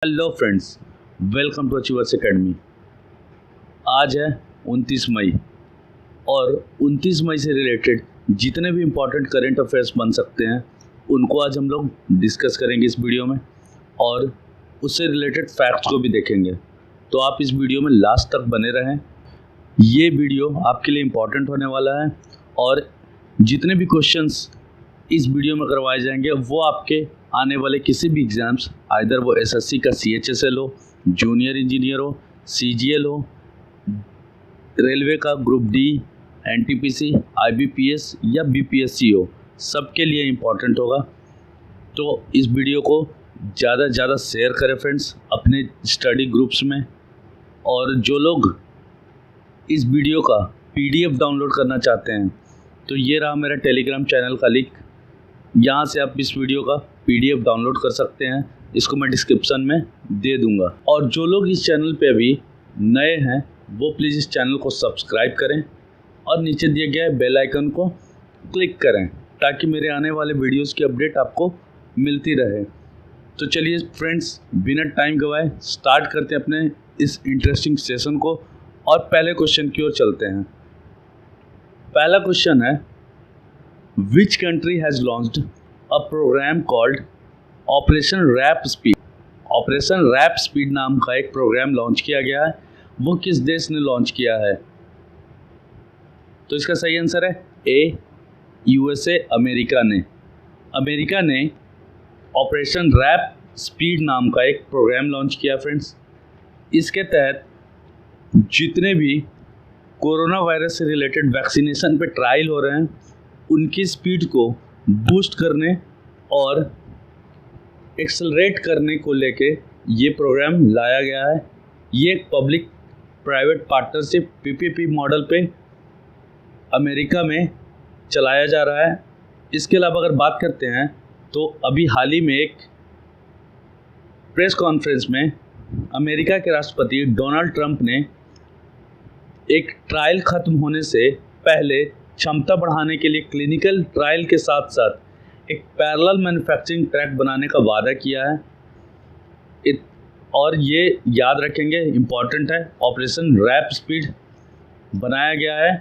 Hello friends, welcome to achievers academy. आज है 29 मई और 29 मई से रिलेटेड जितने भी इम्पोर्टेंट करंट अफेयर्स बन सकते हैं उनको आज हम लोग डिस्कस करेंगे इस वीडियो में और उससे रिलेटेड फैक्ट्स को भी देखेंगे। तो आप इस वीडियो में लास्ट तक बने रहें। ये वीडियो आपके लिए इम्पोर्टेंट होने वाला है और जितने भी क्वेश्चंस इस वीडियो में करवाए जाएंगे वो आपके आने वाले किसी भी एग्ज़ाम्स, आइदर वो एसएससी का CHSL हो, जूनियर इंजीनियर हो, CGL हो, रेलवे का ग्रुप D, NTPC, IBPS या BPSC हो, सबके लिए इम्पोर्टेंट होगा। तो इस वीडियो को ज़्यादा से ज़्यादा शेयर करें फ्रेंड्स अपने स्टडी ग्रुप्स में। और जो लोग इस वीडियो का PDF डाउनलोड करना चाहते हैं तो ये रहा मेरा टेलीग्राम चैनल का लिंक, यहाँ से आप इस वीडियो का PDF डाउनलोड कर सकते हैं। इसको मैं डिस्क्रिप्शन में दे दूंगा। और जो लोग इस चैनल पे अभी नए हैं वो प्लीज़ इस चैनल को सब्सक्राइब करें और नीचे दिए गए बेल आइकन को क्लिक करें ताकि मेरे आने वाले वीडियोस की अपडेट आपको मिलती रहे। तो चलिए फ्रेंड्स, बिना टाइम गवाए स्टार्ट करते हैं अपने इस इंटरेस्टिंग सेशन को और पहले क्वेश्चन की ओर चलते हैं। पहला क्वेश्चन है, Which country has launched a program called Operation Warp Speed? Operation warp speed नाम का एक प्रोग्राम लॉन्च किया गया है। वो किस देश ने लॉन्च किया है? तो इसका सही आंसर है A, USA, अमेरिका ने ऑपरेशन रैप स्पीड नाम का एक प्रोग्राम लॉन्च किया फ्रेंड्स। इसके तहत जितने भी कोरोना वायरस से रिलेटेड वैक्सीनेशन पे ट्रायल हो रहे हैं उनकी स्पीड को बूस्ट करने और एक्सेलरेट करने को लेके ये प्रोग्राम लाया गया है। ये एक public private partnership PPP model पे अमेरिका में चलाया जा रहा है। इसके अलावा अगर बात करते हैं तो अभी हाल ही में एक प्रेस कॉन्फ्रेंस में अमेरिका के राष्ट्रपति डोनाल्ड ट्रंप ने एक ट्रायल ख़त्म होने से पहले क्षमता बढ़ाने के लिए क्लिनिकल ट्रायल के साथ साथ एक पैरेलल मैन्युफैक्चरिंग ट्रैक बनाने का वादा किया है। और ये याद रखेंगे, इम्पॉर्टेंट है, ऑपरेशन रैप स्पीड बनाया गया है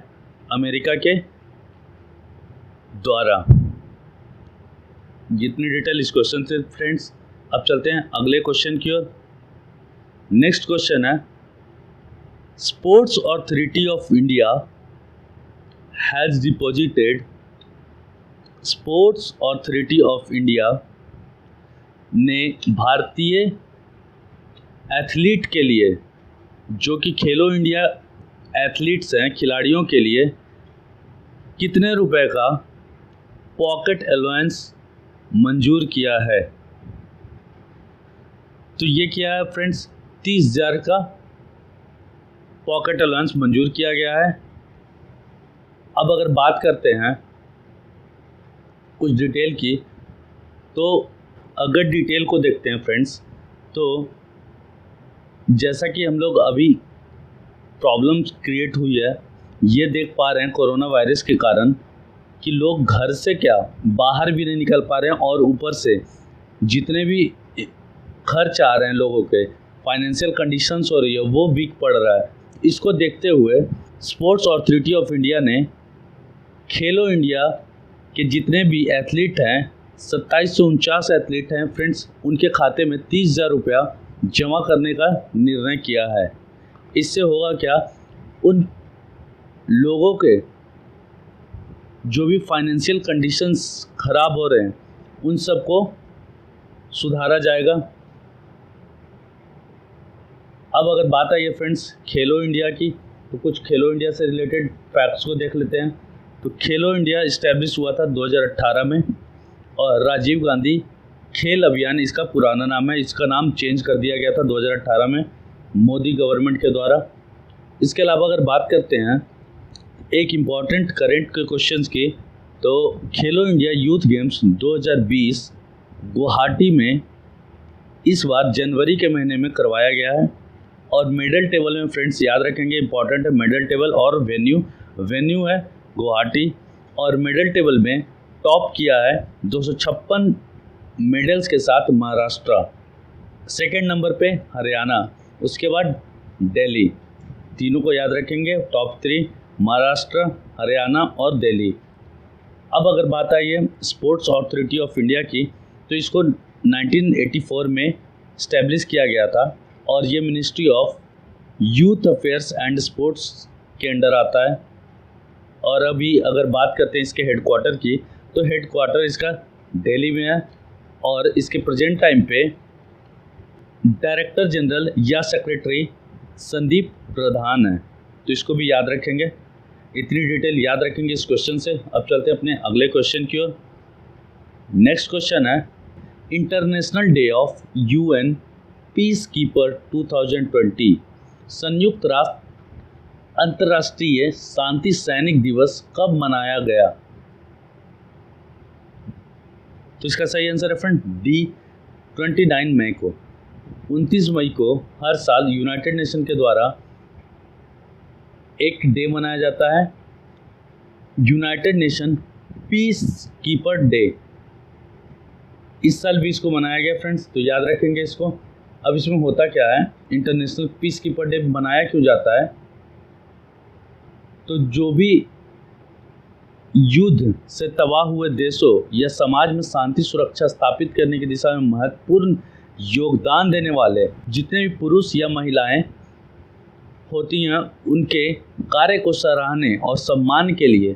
अमेरिका के द्वारा। जितनी डिटेल इस क्वेश्चन से फ्रेंड्स, अब चलते हैं अगले क्वेश्चन की ओर। नेक्स्ट क्वेश्चन है, sports authority of India has deposited sports authority of India ने भारतीय एथलीट के लिए, जो कि खेलो इंडिया एथलीट्स हैं, खिलाड़ियों के लिए कितने रुपए का पॉकेट अलाउंस मंजूर किया है? तो ये किया है फ्रेंड्स, 30,000 का पॉकेट अलाउंस मंजूर किया गया है। अब अगर बात करते हैं कुछ डिटेल की, तो अगर डिटेल को देखते हैं फ्रेंड्स, तो जैसा कि हम लोग अभी प्रॉब्लम्स क्रिएट हुई है ये देख पा रहे हैं कोरोना वायरस के कारण कि लोग घर से क्या बाहर भी नहीं निकल पा रहे हैं और ऊपर से जितने भी खर्च आ रहे हैं लोगों के, फाइनेंशियल कंडीशंस हो रही है वो वीक पड़ रहा है। इसको देखते हुए स्पोर्ट्स अथॉरिटी ऑफ इंडिया ने खेलो इंडिया के जितने भी एथलीट हैं, 2749 एथलीट हैं फ्रेंड्स, उनके खाते में 30,000 रुपया जमा करने का निर्णय किया है। इससे होगा क्या, उन लोगों के जो भी फाइनेंशियल कंडीशंस ख़राब हो रहे हैं उन सबको सुधारा जाएगा। अब अगर बात आई है फ्रेंड्स खेलो इंडिया की, तो कुछ खेलो इंडिया से रिलेटेड फैक्ट्स को देख लेते हैं। तो खेलो इंडिया इस्टेब्लिश हुआ था 2018 में और राजीव गांधी खेल अभियान इसका पुराना नाम है, इसका नाम चेंज कर दिया गया था 2018 में मोदी गवर्नमेंट के द्वारा। इसके अलावा अगर बात करते हैं एक इम्पॉर्टेंट करंट के क्वेश्चंस की, तो खेलो इंडिया यूथ गेम्स 2020 गुवाहाटी में इस बार जनवरी के महीने में करवाया गया है। और मेडल टेबल में फ्रेंड्स याद रखेंगे, इंपॉर्टेंट है मेडल टेबल और वेन्यू है गुवाहाटी। और मेडल टेबल में टॉप किया है 256 मेडल्स के साथ महाराष्ट्र। सेकंड नंबर पे हरियाणा, उसके बाद दिल्ली। तीनों को याद रखेंगे, टॉप 3 महाराष्ट्र, हरियाणा और दिल्ली। अब अगर बात आई है स्पोर्ट्स अथॉरिटी ऑफ इंडिया की, तो इसको 1984 में इस्टेब्लिश किया गया था और ये ministry of youth affairs and sports के अंडर आता है। और अभी अगर बात करते हैं इसके हेडक्वार्टर की, तो हेडक्वार्टर इसका दिल्ली में है और इसके प्रेजेंट टाइम पे डायरेक्टर जनरल या सेक्रेटरी संदीप प्रधान है। तो इसको भी याद रखेंगे, इतनी डिटेल याद रखेंगे इस क्वेश्चन से। अब चलते हैं अपने अगले क्वेश्चन की ओर। नेक्स्ट क्वेश्चन है international day of UN peace keeper 2020, संयुक्त राष्ट्र अंतर्राष्ट्रीय शांति सैनिक दिवस कब मनाया गया? तो इसका सही आंसर है फ्रेंड डी 29 मई को। 29 मई को हर साल यूनाइटेड नेशन के द्वारा एक डे मनाया जाता है, United nation piece keeper day. इस साल भी इसको मनाया गया फ्रेंड्स, तो याद रखेंगे इसको। अब इसमें होता क्या है, इंटरनेशनल पीस कीपर डे मनाया क्यों जाता है? तो जो भी युद्ध से तबाह हुए देशों या समाज में शांति सुरक्षा स्थापित करने की दिशा में महत्वपूर्ण योगदान देने वाले जितने भी पुरुष या महिलाएं होती हैं, उनके कार्य को सराहने और सम्मान के लिए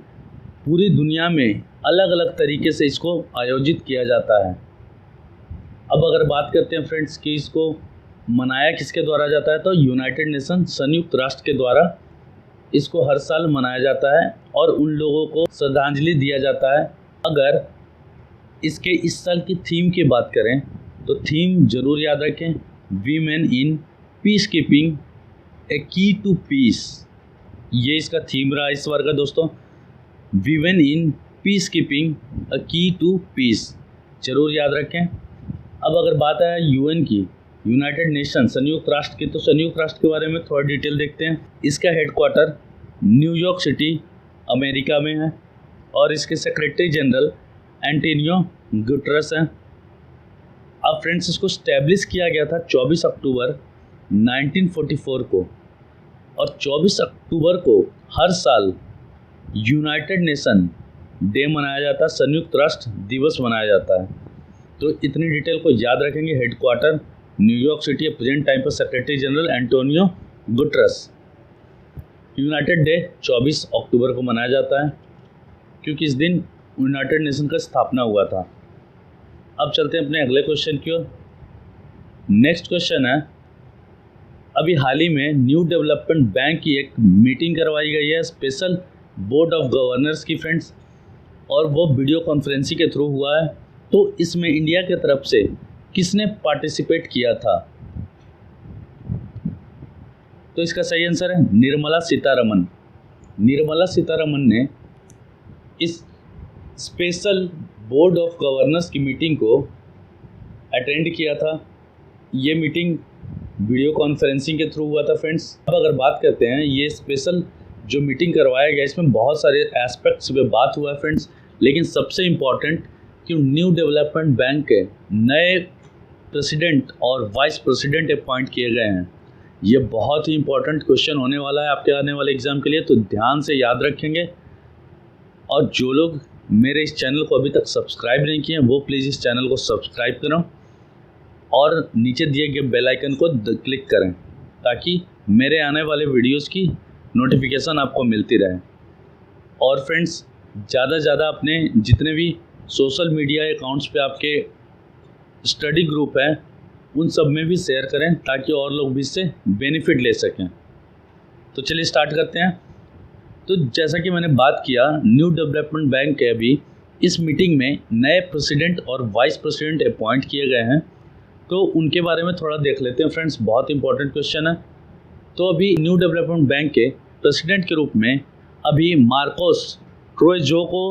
पूरी दुनिया में अलग अलग तरीके से इसको आयोजित किया जाता है। अब अगर बात करते हैं फ्रेंड्स कि इसको मनाया किसके द्वारा जाता है, तो यूनाइटेड नेशन संयुक्त राष्ट्र के द्वारा इसको हर साल मनाया जाता है और उन लोगों को श्रद्धांजलि दिया जाता है। अगर इसके इस साल की थीम की बात करें तो थीम जरूर याद रखें, वीमेन इन पीस कीपिंग ए की टू पीस। ये इसका थीम रहा इस बार का दोस्तों, women in peace keeping a की टू पीस, जरूर याद रखें। अब अगर बात है यूएन की, यूनाइटेड नेशन संयुक्त राष्ट्र की, तो संयुक्त राष्ट्र के बारे में थोड़ा डिटेल देखते हैं। इसका हेडक्वार्टर न्यूयॉर्क सिटी अमेरिका में है और इसके सेक्रेटरी जनरल एंटोनियो गुटेरेस हैं। अब फ्रेंड्स इसको स्टैब्लिश किया गया था 24 अक्टूबर 1944 को, और 24 अक्टूबर को हर साल यूनाइटेड नेशन डे मनाया जाता है, संयुक्त राष्ट्र दिवस मनाया जाता है। तो इतनी डिटेल को याद रखेंगे। Headquarter New York city, present time पर secretary general Antonio Guterres. United day 24 अक्टूबर को मनाया जाता है क्योंकि इस दिन यूनाइटेड नेशन का स्थापना हुआ था। अब चलते हैं अपने अगले क्वेश्चन की ओर। नेक्स्ट क्वेश्चन है, अभी हाल ही में न्यू डेवलपमेंट बैंक की एक मीटिंग करवाई गई है स्पेशल बोर्ड ऑफ गवर्नर्स की फ्रेंड्स, और वो वीडियो कॉन्फ्रेंसिंग के थ्रू हुआ है। तो इसमें इंडिया की तरफ से किसने पार्टिसिपेट किया था? तो इसका सही आंसर है निर्मला सीतारमन। निर्मला सीतारमन ने इस स्पेशल बोर्ड ऑफ गवर्नर्स की मीटिंग को अटेंड किया था। ये मीटिंग वीडियो कॉन्फ्रेंसिंग के थ्रू हुआ था फ्रेंड्स। अब अगर बात करते हैं ये स्पेशल जो मीटिंग करवाया गया, इसमें बहुत सारे एस्पेक्ट्स पे बात हुआ है फ्रेंड्स, लेकिन सबसे इम्पॉर्टेंट कि न्यू डेवलपमेंट बैंक के नए प्रेसिडेंट और वाइस प्रेसिडेंट अपॉइंट किए गए हैं। ये बहुत ही इंपॉर्टेंट क्वेश्चन होने वाला है आपके आने वाले एग्जाम के लिए, तो ध्यान से याद रखेंगे। और जो लोग मेरे इस चैनल को अभी तक सब्सक्राइब नहीं किए हैं वो प्लीज़ इस चैनल को सब्सक्राइब करो और नीचे दिए गए बेल आइकन को क्लिक करें ताकि मेरे आने वाले वीडियोस की नोटिफिकेशन आपको मिलती रहे। और फ्रेंड्स ज़्यादा से ज़्यादा अपने जितने भी सोशल मीडिया अकाउंट्स पे आपके स्टडी ग्रुप है उन सब में भी शेयर करें ताकि और लोग भी इससे बेनिफिट ले सकें। तो चलिए स्टार्ट करते हैं। तो जैसा कि मैंने बात किया, न्यू डेवलपमेंट बैंक के अभी इस मीटिंग में नए प्रेसिडेंट और वाइस प्रेसिडेंट अपॉइंट किए गए हैं, तो उनके बारे में थोड़ा देख लेते हैं फ्रेंड्स। बहुत इंपॉर्टेंट क्वेश्चन है। तो अभी न्यू डेवलपमेंट बैंक के प्रेसिडेंट के रूप में अभी मार्कोस ट्रोइजो को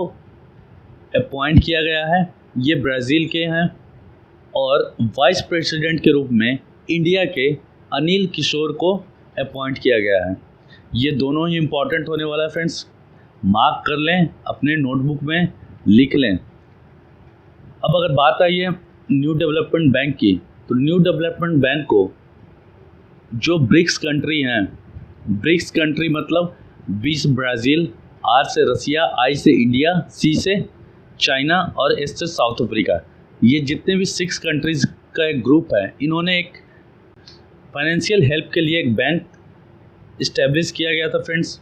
अपॉइंट किया गया है, ये ब्राज़ील के हैं। और वाइस प्रेसिडेंट के रूप में इंडिया के अनिल किशोर को अपॉइंट किया गया है। ये दोनों ही इम्पॉर्टेंट होने वाला है फ्रेंड्स, मार्क कर लें, अपने नोटबुक में लिख लें। अब अगर बात आई है न्यू डेवलपमेंट बैंक की, तो न्यू डेवलपमेंट बैंक को जो ब्रिक्स कंट्री हैं, ब्रिक्स कंट्री मतलब बी से ब्राज़ील, आर से रसिया, आई से इंडिया, सी से चाइना और एस से साउथ अफ्रीका, ये जितने भी 6 कंट्रीज़ का एक ग्रुप है, इन्होंने एक फाइनेंशियल हेल्प के लिए एक बैंक इस्टेब्लिश किया गया था फ्रेंड्स।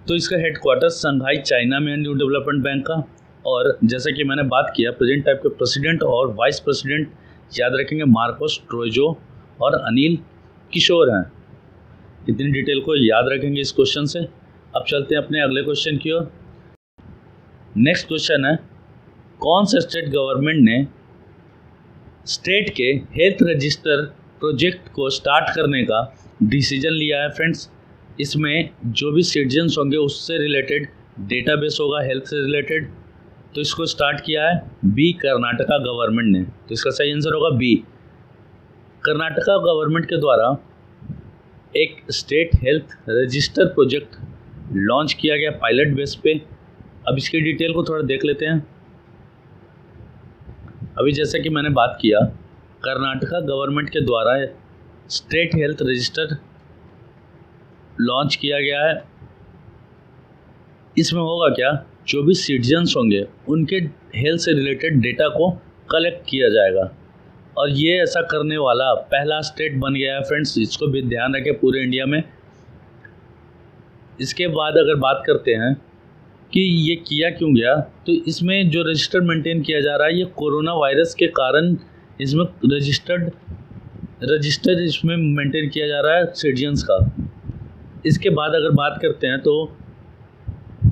तो इसका हेडक्वार्टर संघाई चाइना में है न्यू डेवलपमेंट बैंक का। और जैसा कि मैंने बात किया, प्रेजेंट टाइप के प्रेसिडेंट और वाइस प्रेसिडेंट याद रखेंगे मार्कोस ट्रोजो और अनिल किशोर हैं। इतनी डिटेल को याद रखेंगे इस क्वेश्चन से। अब चलते हैं अपने अगले क्वेश्चन की ओर। नेक्स्ट क्वेश्चन है, कौन सा स्टेट गवर्नमेंट ने स्टेट के हेल्थ रजिस्टर प्रोजेक्ट को स्टार्ट करने का डिसीजन लिया है फ्रेंड्स। इसमें जो भी सिटीजन्स होंगे उससे रिलेटेड डेटाबेस होगा हेल्थ से रिलेटेड, तो इसको स्टार्ट किया है बी कर्नाटका गवर्नमेंट ने। तो इसका सही आंसर होगा बी। कर्नाटका गवर्नमेंट के द्वारा एक state health register project launch किया गया पायलट बेस पे। अब इसकी डिटेल को थोड़ा देख लेते हैं। अभी जैसा कि मैंने बात किया, कर्नाटका गवर्नमेंट के द्वारा स्टेट हेल्थ रजिस्टर लॉन्च किया गया है। इसमें होगा क्या, जो भी सिटीजन्स होंगे उनके हेल्थ से रिलेटेड डेटा को कलेक्ट किया जाएगा और ये ऐसा करने वाला पहला स्टेट बन गया है फ्रेंड्स। इसको भी ध्यान रखें पूरे इंडिया में। इसके बाद अगर बात करते हैं कि ये किया क्यों गया, तो इसमें जो रजिस्टर मेंटेन किया जा रहा है ये कोरोना वायरस के कारण इसमें रजिस्टर इसमें मेंटेन किया जा रहा है सिटीजन्स का। इसके बाद अगर बात करते हैं तो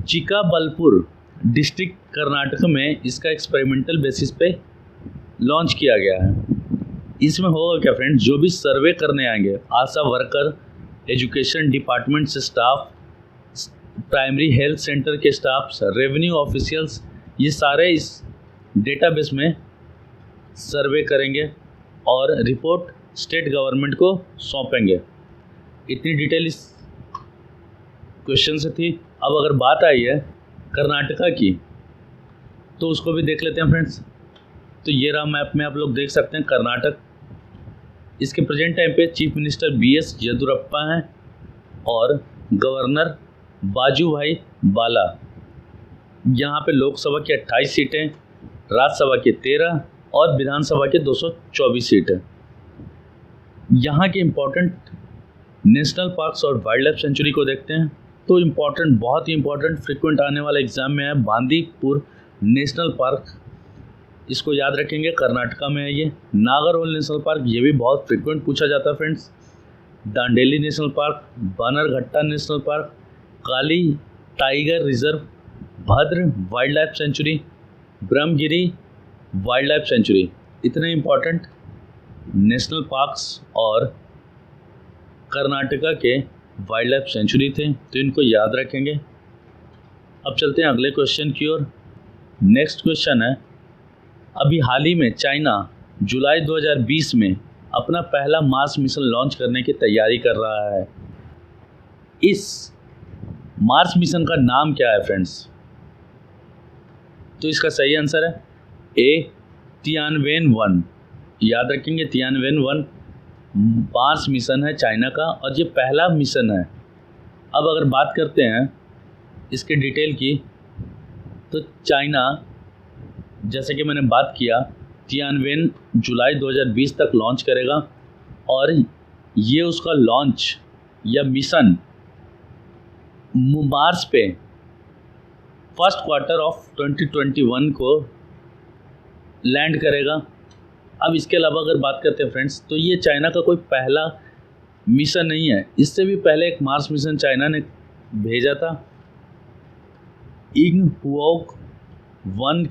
चिकाबलपुर डिस्ट्रिक्ट कर्नाटक में इसका एक्सपेरिमेंटल बेसिस पे लॉन्च किया गया है। इसमें होगा क्या फ्रेंड्स, जो भी सर्वे करने आएंगे, आशा वर्कर, एजुकेशन डिपार्टमेंट से स्टाफ, प्राइमरी हेल्थ सेंटर के स्टाफ, रेवेन्यू ऑफिशियल्स, ये सारे इस डेटाबेस में सर्वे करेंगे और रिपोर्ट स्टेट गवर्नमेंट को सौंपेंगे। इतनी डिटेल इस क्वेश्चन से थी। अब अगर बात आई है कर्नाटका की, तो उसको भी देख लेते हैं फ्रेंड्स। तो ये रहा मैप में आप लोग देख सकते हैं कर्नाटक। इसके प्रेजेंट टाइम पे चीफ मिनिस्टर BS येदियुरप्पा हैं और गवर्नर वाजुभाई वाला। यहाँ पे लोकसभा की 28 सीटें, राज्यसभा की 13 और विधानसभा के 224 सीटें। यहाँ के इम्पोर्टेंट नेशनल पार्क्स और वाइल्ड लाइफ सेंचुरी को देखते हैं। तो इम्पोर्टेंट, बहुत ही इम्पोर्टेंट, फ्रिक्वेंट आने वाला एग्जाम में है बांदीपुर नेशनल पार्क। इसको याद रखेंगे, कर्नाटका में है ये। नागरहोल नेशनल पार्क, ये भी बहुत फ्रिक्वेंट पूछा जाता है friends. Dandeli national park, Bannerghatta national park, Kali tiger reserve, Bhadra wildlife sanctuary, Brahmagiri wildlife sanctuary. इतने इम्पोर्टेंट नेशनल पार्क्स और कर्नाटका के वाइल्ड लाइफ सेंचुरी थे, तो इनको याद रखेंगे। अब चलते हैं अगले क्वेश्चन की ओर। नेक्स्ट क्वेश्चन है, अभी हाल ही में चाइना जुलाई 2020 में अपना पहला मार्स मिशन लॉन्च करने की तैयारी कर रहा है। इस मार्स मिशन का नाम क्या है फ्रेंड्स? तो इसका सही आंसर है ए, तियानवेन-1। याद रखेंगे, तियानवेन-1 मार्स मिशन है चाइना का और ये पहला मिशन है। अब अगर बात करते हैं इसके डिटेल की, तो चाइना, जैसे कि मैंने बात किया, तियानवेन जुलाई 2020 तक लॉन्च करेगा और ये उसका लॉन्च या मिशन मार्स पे फर्स्ट क्वार्टर ऑफ 2021 को लैंड करेगा। अब इसके अलावा अगर बात करते हैं फ्रेंड्स, तो ये चाइना का कोई पहला मिशन नहीं है। इससे भी पहले एक मार्स मिशन चाइना ने भेजा था, इंगहुओक 1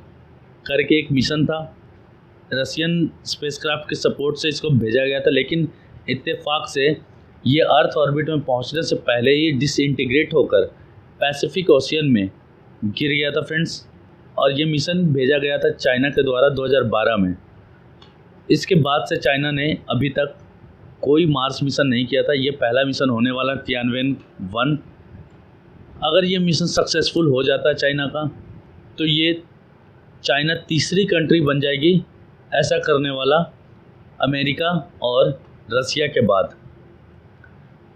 करके एक मिशन था। रशियन स्पेसक्राफ्ट के सपोर्ट से इसको भेजा गया था, लेकिन इत्तेफाक से ये अर्थ ऑर्बिट में पहुंचने से पहले ही डिसइंटीग्रेट होकर पैसिफिक ओशियन में गिर गया था फ्रेंड्स। और ये मिशन भेजा गया था चाइना के द्वारा 2012 में। इसके बाद से चाइना ने अभी तक कोई मार्स मिशन नहीं किया था। ये पहला मिशन होने वाला तियानवेन-1। अगर ये मिशन सक्सेसफुल हो जाता है चाइना का, तो ये चाइना तीसरी कंट्री बन जाएगी ऐसा करने वाला अमेरिका और रसिया के बाद।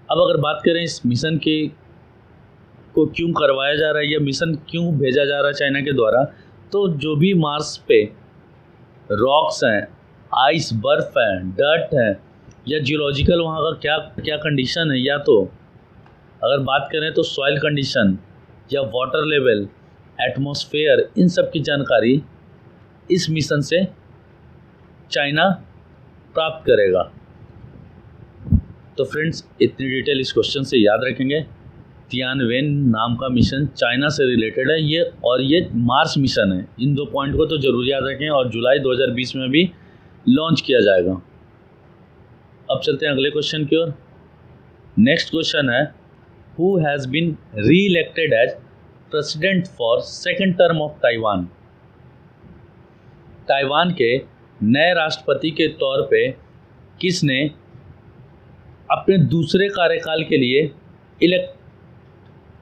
अब अगर बात करें इस मिशन को क्यों करवाया जा रहा है या मिशन क्यों भेजा जा रहा है चाइना के द्वारा, तो जो भी मार्स पे रॉक्स हैं, आइस बर्फ़ है, डर्ट है या जियोलॉजिकल वहाँ का क्या क्या कंडीशन है, या तो अगर बात करें तो सॉइल कंडीशन या वाटर लेवल, एटमॉस्फेयर, इन सब की जानकारी इस मिशन से चाइना प्राप्त करेगा। तो फ्रेंड्स, इतनी डिटेल इस क्वेश्चन से याद रखेंगे। तियानवेन नाम का मिशन चाइना से रिलेटेड है ये, और ये मार्स मिशन है। इन 2 पॉइंट को तो जरूर याद रखें, और जुलाई 2020 में भी लॉन्च किया जाएगा। अब चलते हैं अगले क्वेश्चन की ओर। नेक्स्ट क्वेश्चन है, who has been reelected as president for second term of Taiwan. Taiwan के नए राष्ट्रपति के तौर पे किसने अपने दूसरे कार्यकाल के लिए इलेक्ट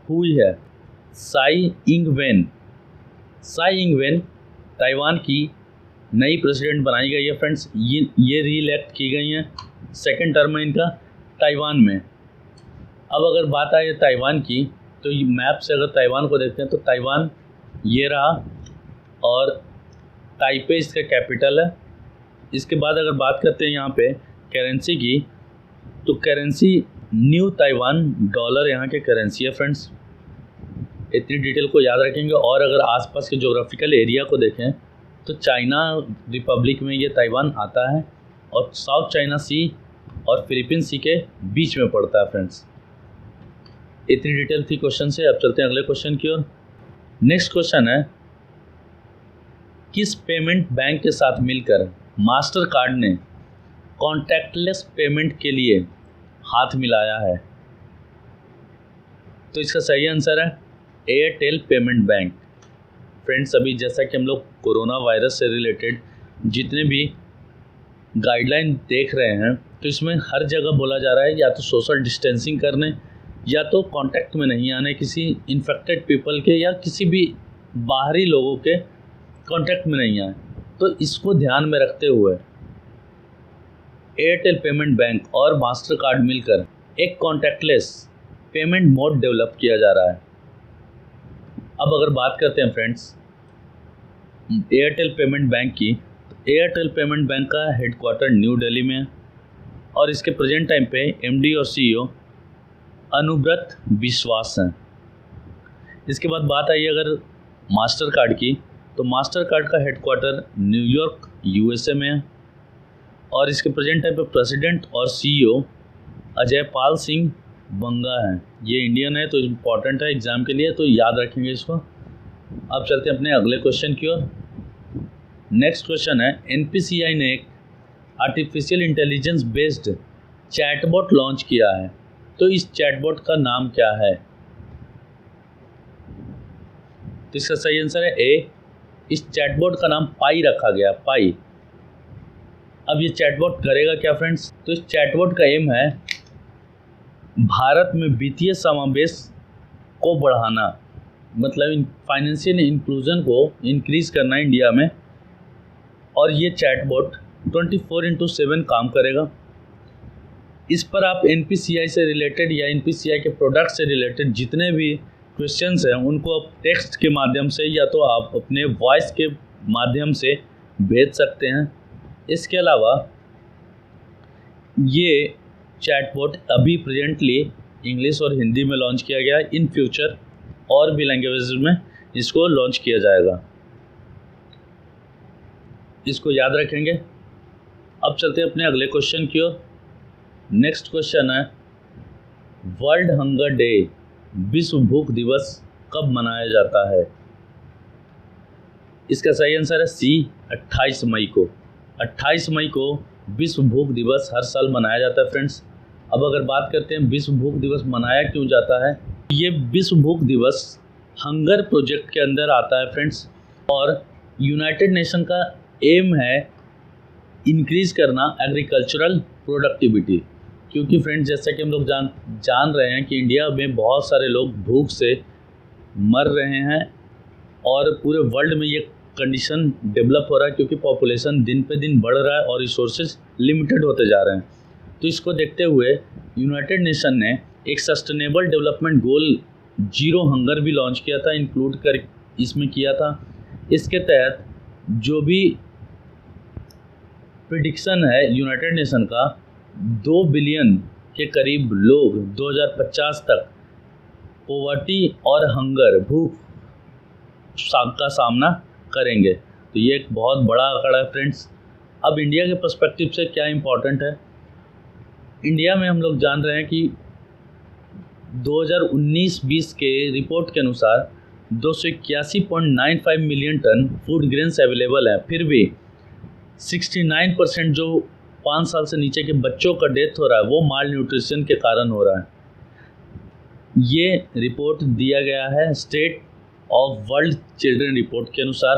हुई है? Sai Ing Wen. Sai Ing Wen Taiwan की नई प्रेसिडेंट बनाई गई है फ्रेंड्स। ये री इलेक्ट की गई हैं, सेकेंड टर्म है इनका ताइवान में। अब अगर बात आए ताइवान की, तो मैप से अगर ताइवान को देखते हैं तो ताइवान ये रहा, और ताइपे इसका कैपिटल है। इसके बाद अगर बात करते हैं यहाँ पे करेंसी की, तो करेंसी न्यू ताइवान डॉलर यहाँ के करेंसी है फ्रेंड्स। इतनी डिटेल को याद रखेंगे। और अगर आसपास के ज्योग्राफिकल एरिया को देखें तो चाइना रिपब्लिक में ये ताइवान आता है, और साउथ चाइना सी और फिलीपीन सी के बीच में पड़ता है फ्रेंड्स। इतनी डिटेल थी क्वेश्चन से। अब चलते हैं अगले क्वेश्चन की ओर। नेक्स्ट क्वेश्चन है, किस पेमेंट बैंक के साथ मिलकर मास्टर कार्ड ने कॉन्टैक्टलेस पेमेंट के लिए हाथ मिलाया है? तो इसका सही आंसर है एयरटेल पेमेंट बैंक। फ्रेंड्स, अभी जैसा कि हम लोग कोरोना वायरस से रिलेटेड जितने भी गाइडलाइन देख रहे हैं, तो इसमें हर जगह बोला जा रहा है या तो सोशल डिस्टेंसिंग करने, या तो कांटेक्ट में नहीं आने किसी इन्फेक्टेड पीपल के, या किसी भी बाहरी लोगों के कांटेक्ट में नहीं आए। तो इसको ध्यान में रखते हुए एयरटेल पेमेंट बैंक और मास्टर कार्ड मिलकर एक कॉन्टैक्टलेस पेमेंट मोड डेवलप किया जा रहा है। अब अगर बात करते हैं फ्रेंड्स एयरटेल पेमेंट बैंक की, तो एयरटेल पेमेंट बैंक का हेडक्वार्टर न्यू दिल्ली में है, और इसके प्रेजेंट टाइम पे एमडी और सीईओ अनुव्रत विश्वास हैं। इसके बाद बात आई अगर मास्टर कार्ड की, तो मास्टर कार्ड का हेडक्वार्टर न्यूयॉर्क यूएसए में है, और इसके प्रेजेंट टाइम पे प्रेसिडेंट और सीईओ अजय पाल सिंह बंगा हैं। ये इंडियन है, तो इम्पॉर्टेंट है एग्ज़ाम के लिए, तो याद रखेंगे इसको। अब चलते हैं अपने अगले क्वेश्चन की ओर। नेक्स्ट क्वेश्चन है, एनपीसीआई ने एक artificial intelligence based chatbot launch किया है, तो इस चैटबॉट का नाम क्या है? तो इसका सही आंसर है ए। इस चैटबॉट का नाम पाई रखा गया, पाई। अब ये चैटबॉट करेगा क्या फ्रेंड्स? तो इस चैटबॉट का एम है भारत में वित्तीय समावेश को बढ़ाना, मतलब फाइनेंशियल इंक्लूजन को इंक्रीज करना इंडिया में। और ये चैटबॉट 24/7 काम करेगा। इस पर आप एनपीसीआई से रिलेटेड या एनपीसीआई के प्रोडक्ट से रिलेटेड जितने भी क्वेश्चंस हैं उनको आप टेक्स्ट के माध्यम से या तो आप अपने वॉइस के माध्यम से भेज सकते हैं। इसके अलावा ये चैटबॉट अभी प्रेजेंटली इंग्लिश और हिंदी में लॉन्च किया गया है। इन फ्यूचर और भी लैंग्वेजेस में इसको लॉन्च किया जाएगा, इसको याद रखेंगे। अब चलते हैं अपने अगले क्वेश्चन की ओर। नेक्स्ट क्वेश्चन है, वर्ल्ड हंगर डे विश्व भूख दिवस कब मनाया जाता है? इसका सही आंसर है सी, 28 मई को। 28 मई को विश्व भूख दिवस हर साल मनाया जाता है फ्रेंड्स। अब अगर बात करते हैं विश्व भूख दिवस मनाया क्यों जाता है, ये विश्व भूख दिवस हंगर प्रोजेक्ट के अंदर आता है फ्रेंड्स, और यूनाइटेड नेशन का एम है इंक्रीज़ करना एग्रीकल्चरल प्रोडक्टिविटी। क्योंकि फ्रेंड्स जैसा कि हम लोग जान रहे हैं कि इंडिया में बहुत सारे लोग भूख से मर रहे हैं, और पूरे वर्ल्ड में ये कंडीशन डेवलप हो रहा है, क्योंकि पॉपुलेशन दिन पे दिन बढ़ रहा है और रिसोर्सेज लिमिटेड होते जा रहे हैं। तो इसको देखते हुए यूनाइटेड नेशन ने एक sustainable development goal zero hunger भी लॉन्च किया था, इंक्लूड कर इसमें किया था। इसके तहत जो भी प्रिडिक्शन है यूनाइटेड नेशन का, 2 बिलियन के करीब लोग 2050 तक पॉवर्टी और हंगर, भूख का सामना करेंगे। तो ये एक बहुत बड़ा आंकड़ा है फ्रेंड्स। अब इंडिया के पर्सपेक्टिव से क्या इम्पोर्टेंट है, इंडिया में हम लोग जान रहे हैं कि 2019-20 के रिपोर्ट के अनुसार 281.95 million tonne food grains available है। फिर भी 69% जो 5 साल से नीचे के बच्चों का डेथ हो रहा है वो माल न्यूट्रिशन के कारण हो रहा है। ये रिपोर्ट दिया गया है state of world children report के अनुसार।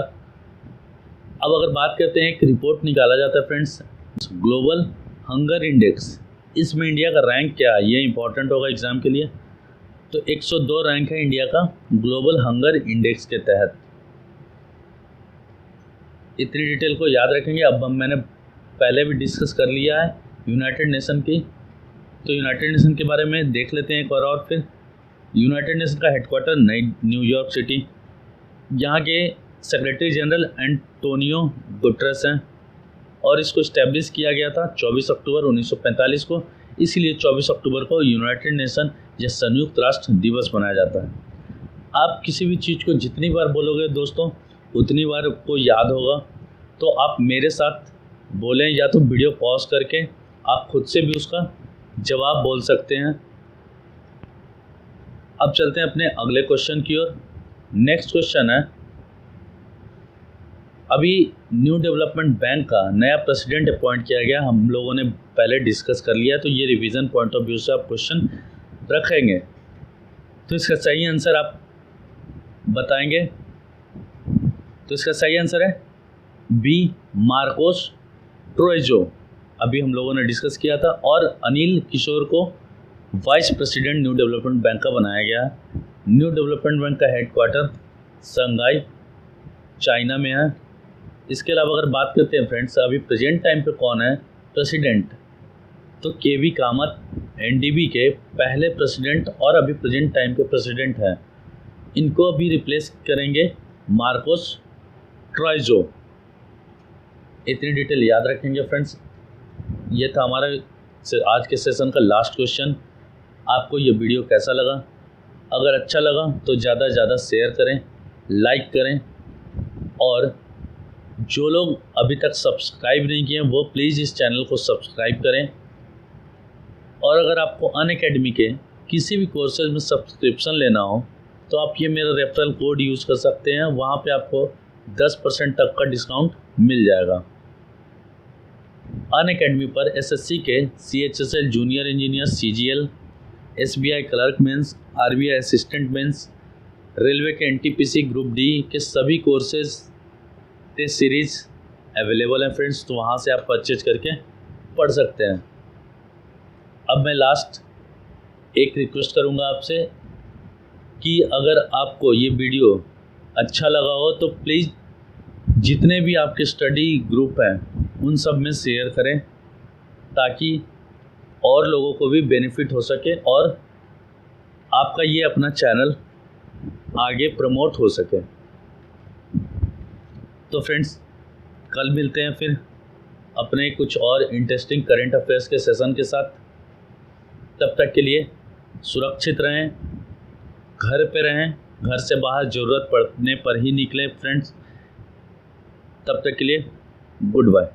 अब अगर बात करते हैं, एक रिपोर्ट निकाला जाता है फ्रेंड्स, ग्लोबल हंगर इंडेक्स, इसमें इंडिया का रैंक क्या है, ये इंपॉर्टेंट होगा एग्ज़ाम के लिए। तो 102 रैंक है इंडिया का ग्लोबल हंगर इंडेक्स के तहत। इतनी डिटेल को याद रखेंगे। अब मैंने पहले भी डिस्कस कर लिया है यूनाइटेड नेशन की, तो यूनाइटेड नेशन के बारे में देख लेते हैं एक बार और फिर। यूनाइटेड नेशन का हेडक्वार्टर न्यूयॉर्क सिटी, यहाँ के सेक्रेटरी जनरल एंटोनियो गुटेरेस हैं और इसको इस्टेब्लिश किया गया था 24 अक्टूबर 1945 को। इसलिए 24 अक्टूबर को यूनाइटेड नेशन या संयुक्त राष्ट्र दिवस मनाया जाता है। आप किसी भी चीज़ को जितनी बार बोलोगे दोस्तों उतनी बार आपको याद होगा। तो आप मेरे साथ बोलें या तो वीडियो पॉज करके आप खुद से भी उसका जवाब बोल सकते हैं। अब चलते हैं अपने अगले क्वेश्चन की ओर। नेक्स्ट क्वेश्चन है, अभी न्यू डेवलपमेंट बैंक का नया प्रेसिडेंट अपॉइंट किया गया, हम लोगों ने पहले डिस्कस कर लिया, तो ये रिवीजन पॉइंट ऑफ व्यू से आप क्वेश्चन रखेंगे। तो इसका सही आंसर आप बताएंगे। तो इसका सही आंसर है बी, मार्कोस ट्रोइजो, अभी हम लोगों ने डिस्कस किया था। और अनिल किशोर को vice president new development bank का बनाया गया है। न्यू डेवलपमेंट बैंक का हेडक्वार्टर शंघाई चाइना में है। इसके अलावा अगर बात करते हैं फ्रेंड्स, अभी प्रेजेंट टाइम पे कौन है प्रेसिडेंट, तो केवी कामत एनडीबी के पहले प्रेसिडेंट और अभी प्रेजेंट टाइम के प्रेसिडेंट हैं। इनको अभी रिप्लेस करेंगे मार्कोस ट्रोइजो। इतनी डिटेल याद रखेंगे फ्रेंड्स। ये था हमारा आज के सेशन का लास्ट क्वेश्चन। आपको ये वीडियो कैसा लगा? अगर अच्छा लगा तो ज़्यादा से ज़्यादा शेयर करें, लाइक करें, और जो लोग अभी तक सब्सक्राइब नहीं किए हैं वो प्लीज़ इस चैनल को सब्सक्राइब करें। और अगर आपको अनअकैडमी के किसी भी कोर्सेज में सब्सक्रिप्शन लेना हो तो आप ये मेरा रेफरल कोड यूज़ कर सकते हैं, वहाँ पे आपको 10% तक का डिस्काउंट मिल जाएगा। अनअकैडमी पर एसएससी के CHSL junior engineer CGL, SBI clerk mains, RBI assistant mains, railway के NTPC ग्रुप D के सभी कोर्सेज के सीरीज़ अवेलेबल हैं फ्रेंड्स, तो वहाँ से आप परचेज करके पढ़ सकते हैं। अब मैं लास्ट एक रिक्वेस्ट करूँगा आपसे कि अगर आपको ये वीडियो अच्छा लगा हो तो प्लीज़ जितने भी आपके स्टडी ग्रुप हैं उन सब में शेयर करें, ताकि और लोगों को भी बेनिफिट हो सके और आपका ये अपना चैनल आगे प्रमोट हो सके। तो फ्रेंड्स, कल मिलते हैं फिर अपने कुछ और इंटरेस्टिंग करंट अफेयर्स के सेशन के साथ। तब तक के लिए सुरक्षित रहें, घर पे रहें, घर से बाहर ज़रूरत पड़ने पर ही निकलें फ्रेंड्स। तब तक के लिए गुड बाय।